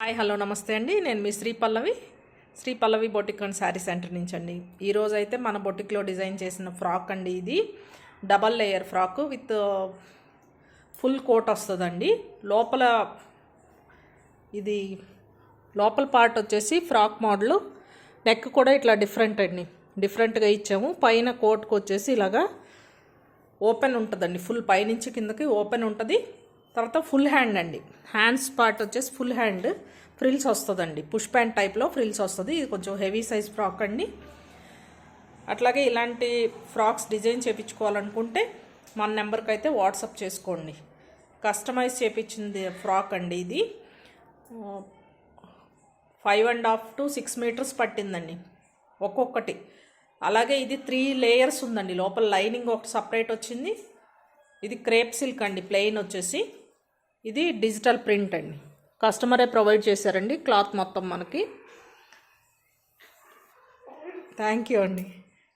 Hi hello నమస్తే అండి. నేను మీ శ్రీ పల్లవి బొటిక్ అండ్ శారీ సెంటర్ నుంచి అండి. ఈరోజు అయితే మన బొటిక్లో డిజైన్ చేసిన ఫ్రాక్ అండి. ఇది double layer frock with full coat వస్తుందండి. లోపల పార్ట్ వచ్చేసి ఫ్రాక్ మోడల్, నెక్ కూడా ఇట్లా డిఫరెంట్గా ఇచ్చాము. పైన కోట్కి వచ్చేసి ఇలాగా ఓపెన్ ఉంటుందండి. ఫుల్ పైనుంచి కిందకి ఓపెన్ ఉంటుంది. తర్వాత ఫుల్ హ్యాండ్ అండి. హ్యాండ్స్ పార్ట్ వచ్చేసి ఫుల్ హ్యాండ్ ఫ్రిల్స్ వస్తుందండి. పుష్ ప్యాంట్ టైప్లో ఫ్రిల్స్ వస్తుంది. ఇది కొంచెం హెవీ సైజ్ ఫ్రాక్ అండి. అట్లాగే ఇలాంటి ఫ్రాక్స్ డిజైన్ చేయించుకోవాలనుకుంటే మన నెంబర్కి అయితే వాట్సాప్ చేసుకోండి. కస్టమైజ్ చేయించింది ఫ్రాక్ అండి. ఇది 5.5 to 6 మీటర్స్ పట్టిందండి ఒక్కొక్కటి. అలాగే ఇది 3 లేయర్స్ ఉందండి. లోపల లైనింగ్ ఒకటి సపరేట్ వచ్చింది. ఇది క్రేప్ సిల్క్ అండి. ప్లెయిన్ వచ్చేసి ఇది డిజిటల్ ప్రింట్ అండి. కస్టమరే ప్రొవైడ్ చేశారండి క్లాత్ మొత్తం మనకి. థ్యాంక్ యూ అండి.